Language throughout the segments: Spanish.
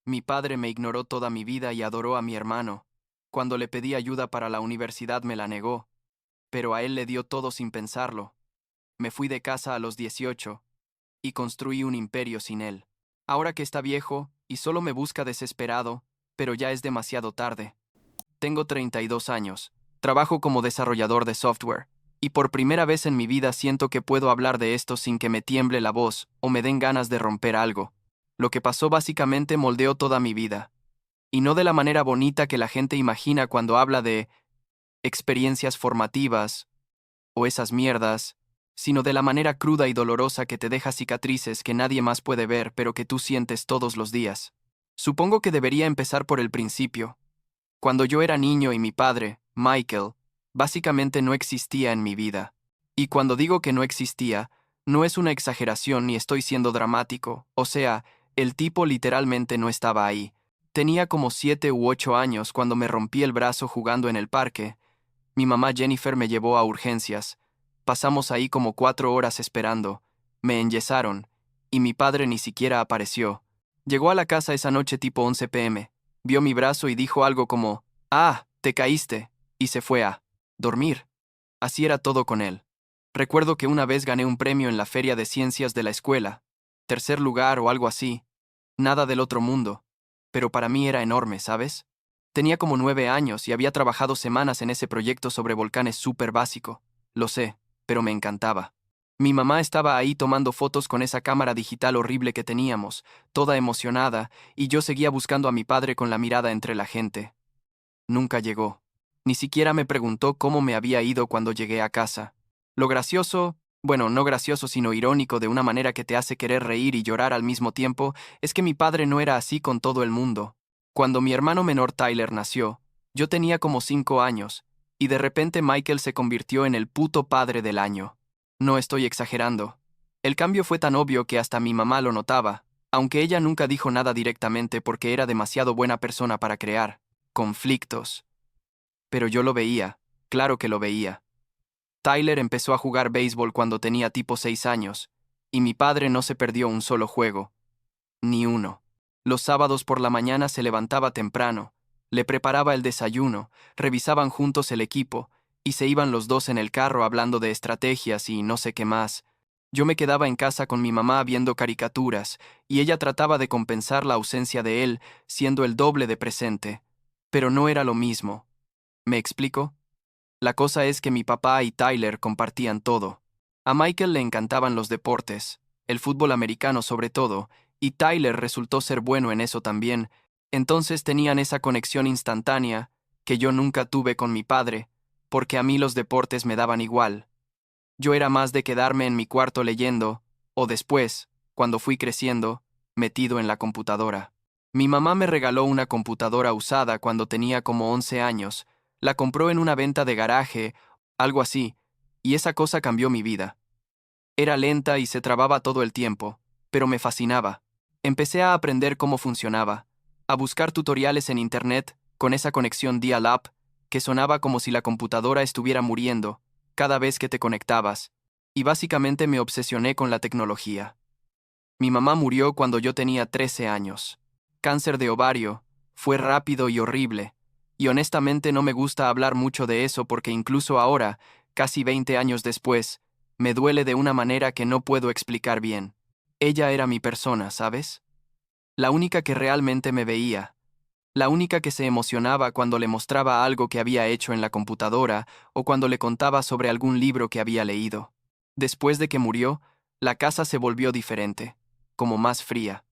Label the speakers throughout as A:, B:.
A: Mi padre me ignoró toda mi vida y adoró a mi hermano. Cuando le pedí ayuda para la universidad me la negó, pero a él le dio todo sin pensarlo. Me fui de casa a los 18 y construí un imperio sin él. Ahora que está viejo y solo me busca desesperado, pero ya es demasiado tarde. Tengo 32 años, trabajo como desarrollador de software, y por primera vez en mi vida siento que puedo hablar de esto sin que me tiemble la voz o me den ganas de romper algo. Lo que pasó básicamente moldeó toda mi vida, y no de la manera bonita que la gente imagina cuando habla de experiencias formativas o esas mierdas, sino de la manera cruda y dolorosa que te deja cicatrices que nadie más puede ver pero que tú sientes todos los días. Supongo que debería empezar por el principio. Cuando yo era niño y mi padre, Michael, básicamente no existía en mi vida. Y cuando digo que no existía, no es una exageración ni estoy siendo dramático, o sea, el tipo literalmente no estaba ahí. Tenía como 7 u 8 años cuando me rompí el brazo jugando en el parque. Mi mamá Jennifer me llevó a urgencias. Pasamos ahí como 4 horas esperando. Me enyesaron, y mi padre ni siquiera apareció. Llegó a la casa esa noche tipo 11 p.m. Vio mi brazo y dijo algo como, «Ah, te caíste», y se fue a dormir. Así era todo con él. Recuerdo que una vez gané un premio en la feria de ciencias de la escuela, tercer lugar o algo así. Nada del otro mundo. Pero para mí era enorme, ¿sabes? Tenía como 9 años y había trabajado semanas en ese proyecto sobre volcanes súper básico. Lo sé, pero me encantaba. Mi mamá estaba ahí tomando fotos con esa cámara digital horrible que teníamos, toda emocionada, y yo seguía buscando a mi padre con la mirada entre la gente. Nunca llegó. Ni siquiera me preguntó cómo me había ido cuando llegué a casa. Lo gracioso, bueno, no gracioso sino irónico de una manera que te hace querer reír y llorar al mismo tiempo, es que mi padre no era así con todo el mundo. Cuando mi hermano menor Tyler nació, yo tenía como 5 años, y de repente Michael se convirtió en el puto padre del año. No estoy exagerando. El cambio fue tan obvio que hasta mi mamá lo notaba, aunque ella nunca dijo nada directamente porque era demasiado buena persona para crear conflictos. Pero yo lo veía, claro que lo veía. Tyler empezó a jugar béisbol cuando tenía tipo 6 años, y mi padre no se perdió un solo juego, ni uno. Los sábados por la mañana se levantaba temprano, le preparaba el desayuno, revisaban juntos el equipo, y se iban los dos en el carro hablando de estrategias y no sé qué más. Yo me quedaba en casa con mi mamá viendo caricaturas, y ella trataba de compensar la ausencia de él, siendo el doble de presente. Pero no era lo mismo. ¿Me explico? La cosa es que mi papá y Tyler compartían todo. A Michael le encantaban los deportes, el fútbol americano sobre todo, y Tyler resultó ser bueno en eso también, entonces tenían esa conexión instantánea que yo nunca tuve con mi padre, porque a mí los deportes me daban igual. Yo era más de quedarme en mi cuarto leyendo, o después, cuando fui creciendo, metido en la computadora. Mi mamá me regaló una computadora usada cuando tenía como 11 años, la compró en una venta de garaje, algo así, y esa cosa cambió mi vida. Era lenta y se trababa todo el tiempo, pero me fascinaba. Empecé a aprender cómo funcionaba, a buscar tutoriales en internet con esa conexión dial-up que sonaba como si la computadora estuviera muriendo cada vez que te conectabas, y básicamente me obsesioné con la tecnología. Mi mamá murió cuando yo tenía 13 años. Cáncer de ovario, fue rápido y horrible, y honestamente no me gusta hablar mucho de eso porque incluso ahora, casi 20 años después, me duele de una manera que no puedo explicar bien. Ella era mi persona, ¿sabes? La única que realmente me veía. La única que se emocionaba cuando le mostraba algo que había hecho en la computadora o cuando le contaba sobre algún libro que había leído. Después de que murió, la casa se volvió diferente, como más fría.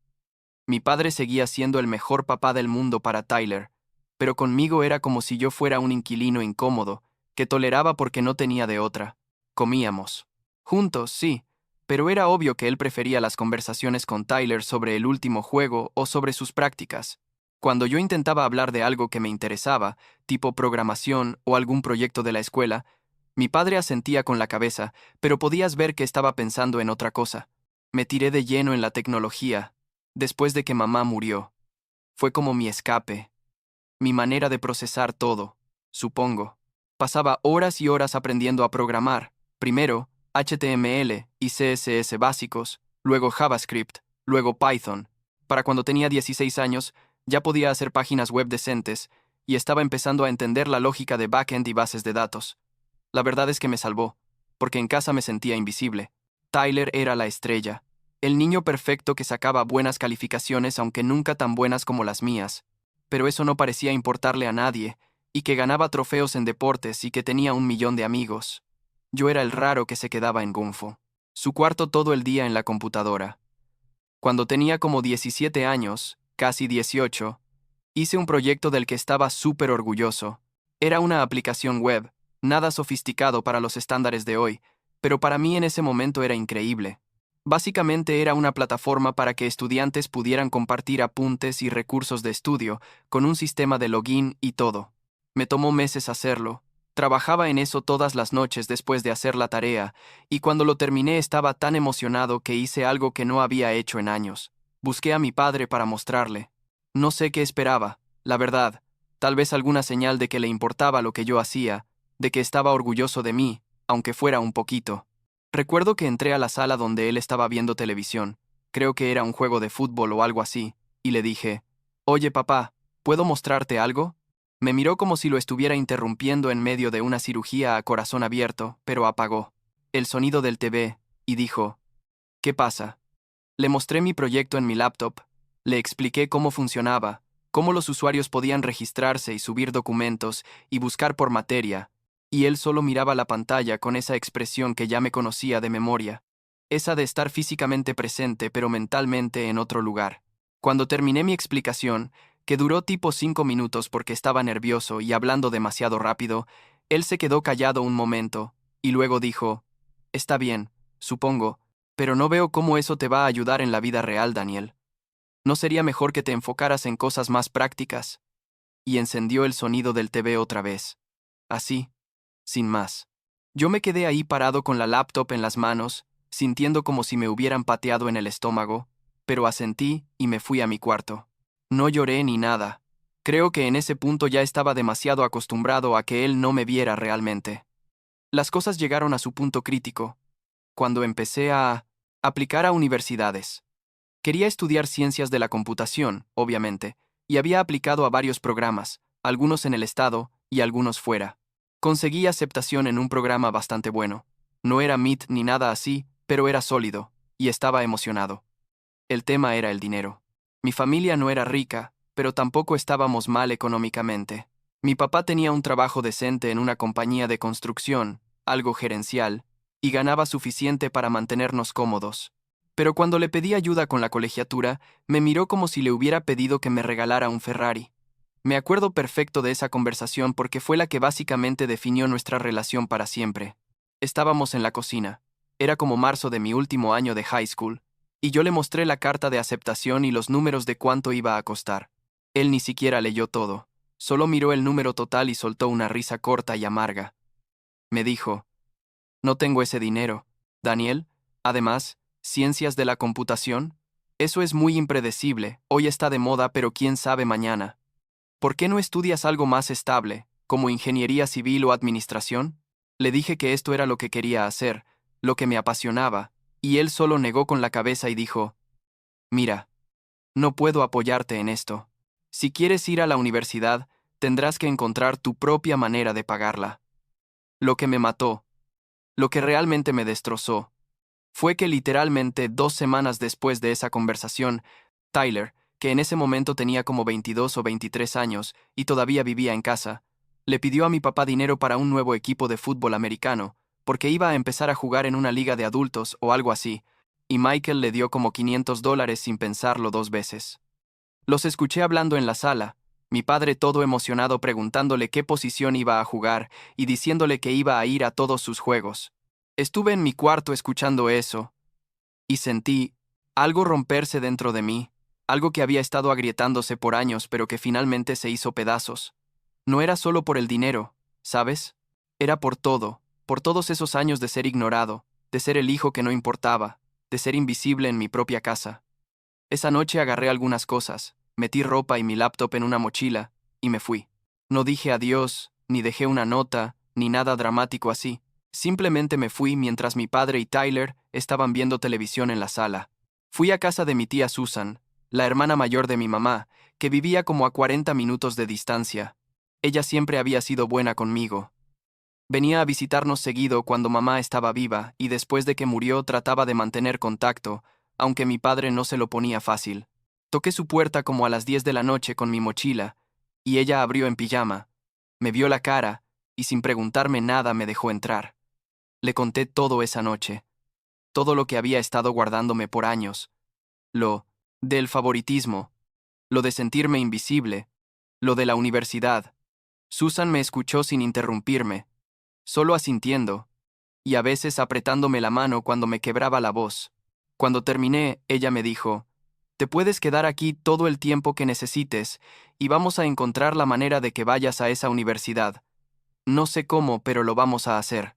A: Mi padre seguía siendo el mejor papá del mundo para Tyler, pero conmigo era como si yo fuera un inquilino incómodo, que toleraba porque no tenía de otra. Comíamos. Juntos, sí, pero era obvio que él prefería las conversaciones con Tyler sobre el último juego o sobre sus prácticas. Cuando yo intentaba hablar de algo que me interesaba, tipo programación o algún proyecto de la escuela, mi padre asentía con la cabeza, pero podías ver que estaba pensando en otra cosa. Me tiré de lleno en la tecnología, después de que mamá murió. Fue como mi escape, mi manera de procesar todo, supongo. Pasaba horas y horas aprendiendo a programar, primero HTML y CSS básicos, luego JavaScript, luego Python. Para cuando tenía 16 años, Ya podía hacer páginas web decentes, y estaba empezando a entender la lógica de backend y bases de datos. La verdad es que me salvó, porque en casa me sentía invisible. Tyler era la estrella, el niño perfecto que sacaba buenas calificaciones aunque nunca tan buenas como las mías. Pero eso no parecía importarle a nadie, y que ganaba trofeos en deportes y que tenía 1 millón de amigos. Yo era el raro que se quedaba en Gunfo. Su cuarto todo el día en la computadora. Cuando tenía como 17 años, casi 18, hice un proyecto del que estaba súper orgulloso. Era una aplicación web, nada sofisticado para los estándares de hoy, pero para mí en ese momento era increíble. Básicamente era una plataforma para que estudiantes pudieran compartir apuntes y recursos de estudio, con un sistema de login y todo. Me tomó meses hacerlo. Trabajaba en eso todas las noches después de hacer la tarea, y cuando lo terminé estaba tan emocionado que hice algo que no había hecho en años. Busqué a mi padre para mostrarle. No sé qué esperaba, la verdad, tal vez alguna señal de que le importaba lo que yo hacía, de que estaba orgulloso de mí, aunque fuera un poquito. Recuerdo que entré a la sala donde él estaba viendo televisión, creo que era un juego de fútbol o algo así, y le dije, «Oye papá, ¿puedo mostrarte algo?» Me miró como si lo estuviera interrumpiendo en medio de una cirugía a corazón abierto, pero apagó el sonido del TV y dijo, «¿Qué pasa?» Le mostré mi proyecto en mi laptop, le expliqué cómo funcionaba, cómo los usuarios podían registrarse y subir documentos y buscar por materia, y él solo miraba la pantalla con esa expresión que ya me conocía de memoria, esa de estar físicamente presente pero mentalmente en otro lugar. Cuando terminé mi explicación, que duró tipo 5 minutos porque estaba nervioso y hablando demasiado rápido, él se quedó callado un momento, y luego dijo, «Está bien, supongo, pero no veo cómo eso te va a ayudar en la vida real, Daniel. ¿No sería mejor que te enfocaras en cosas más prácticas?» Y encendió el sonido del TV otra vez. Así, sin más. Yo me quedé ahí parado con la laptop en las manos, sintiendo como si me hubieran pateado en el estómago, pero asentí y me fui a mi cuarto. No lloré ni nada. Creo que en ese punto ya estaba demasiado acostumbrado a que él no me viera realmente. Las cosas llegaron a su punto crítico, cuando empecé a aplicar a universidades. Quería estudiar ciencias de la computación, obviamente, y había aplicado a varios programas, algunos en el estado y algunos fuera. Conseguí aceptación en un programa bastante bueno. No era MIT ni nada así, pero era sólido, y estaba emocionado. El tema era el dinero. Mi familia no era rica, pero tampoco estábamos mal económicamente. Mi papá tenía un trabajo decente en una compañía de construcción, algo gerencial, y ganaba suficiente para mantenernos cómodos. Pero cuando le pedí ayuda con la colegiatura, me miró como si le hubiera pedido que me regalara un Ferrari. Me acuerdo perfecto de esa conversación porque fue la que básicamente definió nuestra relación para siempre. Estábamos en la cocina. Era como marzo de mi último año de high school, y yo le mostré la carta de aceptación y los números de cuánto iba a costar. Él ni siquiera leyó todo, solo miró el número total y soltó una risa corta y amarga. Me dijo, «No tengo ese dinero, Daniel. Además, ¿ciencias de la computación? Eso es muy impredecible, hoy está de moda, pero quién sabe mañana. ¿Por qué no estudias algo más estable, como ingeniería civil o administración?» Le dije que esto era lo que quería hacer, lo que me apasionaba, y él solo negó con la cabeza y dijo, «Mira, no puedo apoyarte en esto. Si quieres ir a la universidad, tendrás que encontrar tu propia manera de pagarla». Lo que me mató, lo que realmente me destrozó, fue que literalmente 2 semanas después de esa conversación, Tyler, que en ese momento tenía como 22 o 23 años y todavía vivía en casa, le pidió a mi papá dinero para un nuevo equipo de fútbol americano, porque iba a empezar a jugar en una liga de adultos o algo así, y Michael le dio como $500 sin pensarlo 2 veces. Los escuché hablando en la sala, mi padre todo emocionado preguntándole qué posición iba a jugar y diciéndole que iba a ir a todos sus juegos. Estuve en mi cuarto escuchando eso, y sentí algo romperse dentro de mí, algo que había estado agrietándose por años pero que finalmente se hizo pedazos. No era solo por el dinero, ¿sabes? Era por todo, por todos esos años de ser ignorado, de ser el hijo que no importaba, de ser invisible en mi propia casa. Esa noche agarré algunas cosas, metí ropa y mi laptop en una mochila, y me fui. No dije adiós, ni dejé una nota, ni nada dramático así. Simplemente me fui mientras mi padre y Tyler estaban viendo televisión en la sala. Fui a casa de mi tía Susan, la hermana mayor de mi mamá, que vivía como a 40 minutos de distancia. Ella siempre había sido buena conmigo. Venía a visitarnos seguido cuando mamá estaba viva y después de que murió trataba de mantener contacto, aunque mi padre no se lo ponía fácil. Toqué su puerta como a las 10 de la noche con mi mochila, y ella abrió en pijama. Me vio la cara, y sin preguntarme nada me dejó entrar. Le conté todo esa noche, todo lo que había estado guardándome por años. Lo del favoritismo, lo de sentirme invisible, lo de la universidad. Susan me escuchó sin interrumpirme, solo asintiendo, y a veces apretándome la mano cuando me quebraba la voz. Cuando terminé, ella me dijo, «Te puedes quedar aquí todo el tiempo que necesites, y vamos a encontrar la manera de que vayas a esa universidad. No sé cómo, pero lo vamos a hacer».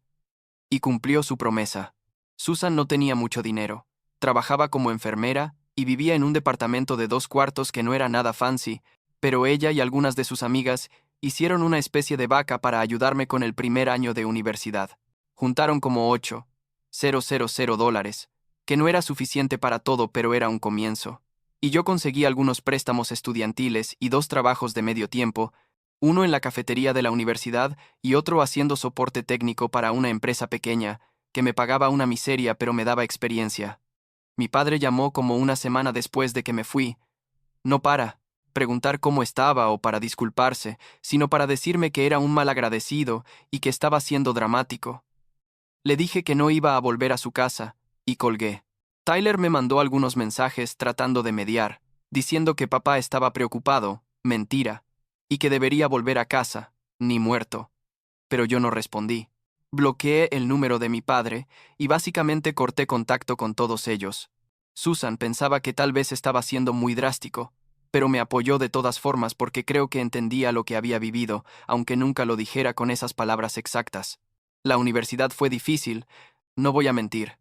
A: Y cumplió su promesa. Susan no tenía mucho dinero. Trabajaba como enfermera y vivía en un departamento de 2 cuartos que no era nada fancy, pero ella y algunas de sus amigas hicieron una especie de vaca para ayudarme con el primer año de universidad. Juntaron como $8,000, que no era suficiente para todo, pero era un comienzo. Y yo conseguí algunos préstamos estudiantiles y 2 trabajos de medio tiempo, uno en la cafetería de la universidad y otro haciendo soporte técnico para una empresa pequeña, que me pagaba una miseria pero me daba experiencia. Mi padre llamó como una semana después de que me fui, no para preguntar cómo estaba o para disculparse, sino para decirme que era un malagradecido y que estaba siendo dramático. Le dije que no iba a volver a su casa, y colgué. Tyler me mandó algunos mensajes tratando de mediar, diciendo que papá estaba preocupado, mentira, y que debería volver a casa, ni muerto. Pero yo no respondí. Bloqueé el número de mi padre y básicamente corté contacto con todos ellos. Susan pensaba que tal vez estaba siendo muy drástico, pero me apoyó de todas formas porque creo que entendía lo que había vivido, aunque nunca lo dijera con esas palabras exactas. La universidad fue difícil, no voy a mentir.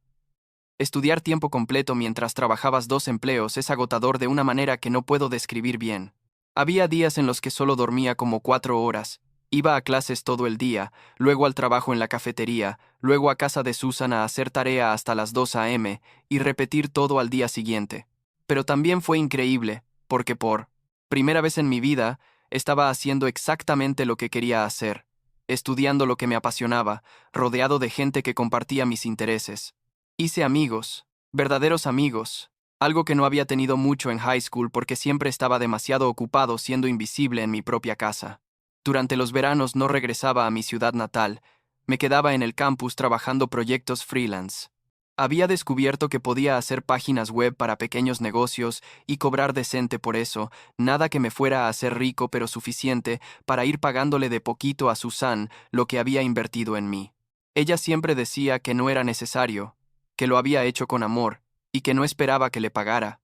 A: Estudiar tiempo completo mientras trabajabas 2 empleos es agotador de una manera que no puedo describir bien. Había días en los que solo dormía como 4 horas. Iba a clases todo el día, luego al trabajo en la cafetería, luego a casa de Susan a hacer tarea hasta las 2 a.m. y repetir todo al día siguiente. Pero también fue increíble, porque por primera vez en mi vida, estaba haciendo exactamente lo que quería hacer, estudiando lo que me apasionaba, rodeado de gente que compartía mis intereses. Hice amigos, verdaderos amigos, algo que no había tenido mucho en high school porque siempre estaba demasiado ocupado siendo invisible en mi propia casa. Durante los veranos no regresaba a mi ciudad natal, me quedaba en el campus trabajando proyectos freelance. Había descubierto que podía hacer páginas web para pequeños negocios y cobrar decente por eso, nada que me fuera a hacer rico pero suficiente para ir pagándole de poquito a Susan lo que había invertido en mí. Ella siempre decía que no era necesario, que lo había hecho con amor, y que no esperaba que le pagara.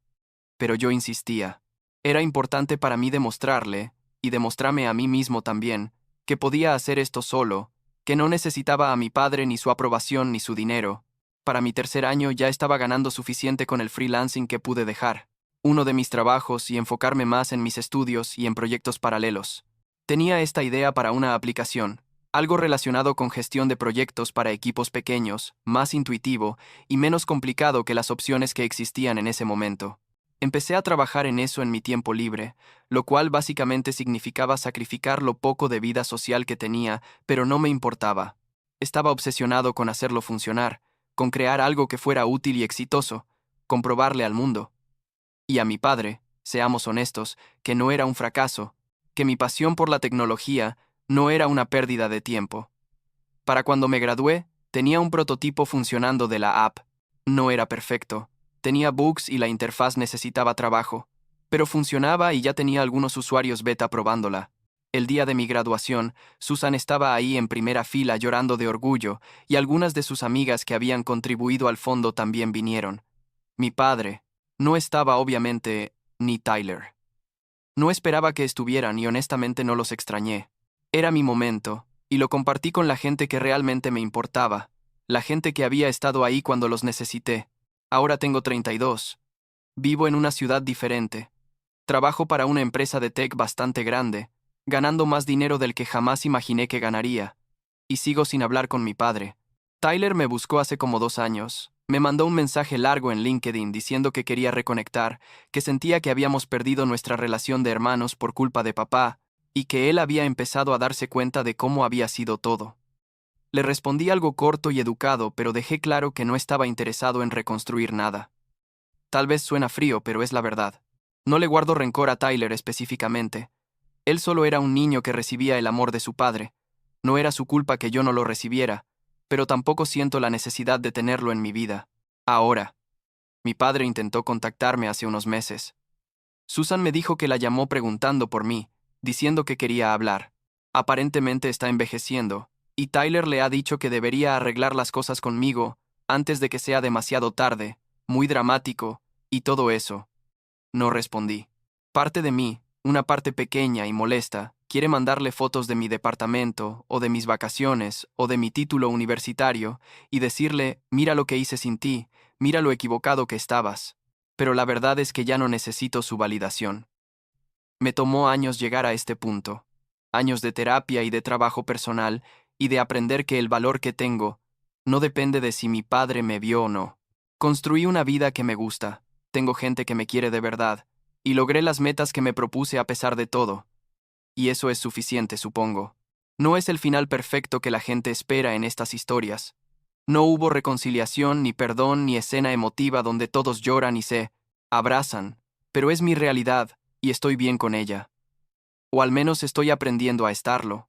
A: Pero yo insistía. Era importante para mí demostrarle, y demostrarme a mí mismo también, que podía hacer esto solo, que no necesitaba a mi padre ni su aprobación ni su dinero. Para mi tercer año ya estaba ganando suficiente con el freelancing que pude dejar uno de mis trabajos y enfocarme más en mis estudios y en proyectos paralelos. Tenía esta idea para una aplicación, algo relacionado con gestión de proyectos para equipos pequeños, más intuitivo y menos complicado que las opciones que existían en ese momento. Empecé a trabajar en eso en mi tiempo libre, lo cual básicamente significaba sacrificar lo poco de vida social que tenía, pero no me importaba. Estaba obsesionado con hacerlo funcionar, con crear algo que fuera útil y exitoso, comprobarle al mundo. Y a mi padre, seamos honestos, que no era un fracaso, que mi pasión por la tecnología no era una pérdida de tiempo. Para cuando me gradué, tenía un prototipo funcionando de la app. No era perfecto, tenía bugs y la interfaz necesitaba trabajo, pero funcionaba y ya tenía algunos usuarios beta probándola. El día de mi graduación, Susan estaba ahí en primera fila llorando de orgullo y algunas de sus amigas que habían contribuido al fondo también vinieron. Mi padre no estaba obviamente, ni Tyler. No esperaba que estuvieran y honestamente no los extrañé. Era mi momento, y lo compartí con la gente que realmente me importaba, la gente que había estado ahí cuando los necesité. Ahora tengo 32. Vivo en una ciudad diferente. Trabajo para una empresa de tech bastante grande, ganando más dinero del que jamás imaginé que ganaría. Y sigo sin hablar con mi padre. Tyler me buscó hace como 2 años, Me mandó un mensaje largo en LinkedIn diciendo que quería reconectar, que sentía que habíamos perdido nuestra relación de hermanos por culpa de papá, y que él había empezado a darse cuenta de cómo había sido todo. Le respondí algo corto y educado, pero dejé claro que no estaba interesado en reconstruir nada. Tal vez suena frío, pero es la verdad. No le guardo rencor a Tyler específicamente. Él solo era un niño que recibía el amor de su padre. No era su culpa que yo no lo recibiera, pero tampoco siento la necesidad de tenerlo en mi vida. Ahora, mi padre intentó contactarme hace unos meses. Susan me dijo que la llamó preguntando por mí, diciendo que quería hablar. Aparentemente está envejeciendo, y Tyler le ha dicho que debería arreglar las cosas conmigo antes de que sea demasiado tarde, muy dramático, y todo eso. No respondí. Parte de mí, una parte pequeña y molesta, quiere mandarle fotos de mi departamento, o de mis vacaciones, o de mi título universitario, y decirle, mira lo que hice sin ti, mira lo equivocado que estabas. Pero la verdad es que ya no necesito su validación. Me tomó años llegar a este punto. Años de terapia y de trabajo personal, y de aprender que el valor que tengo no depende de si mi padre me vio o no. Construí una vida que me gusta, tengo gente que me quiere de verdad, y logré las metas que me propuse a pesar de todo. Y eso es suficiente, supongo. No es el final perfecto que la gente espera en estas historias. No hubo reconciliación, ni perdón, ni escena emotiva donde todos lloran y se abrazan, pero es mi realidad, y estoy bien con ella. O al menos estoy aprendiendo a estarlo.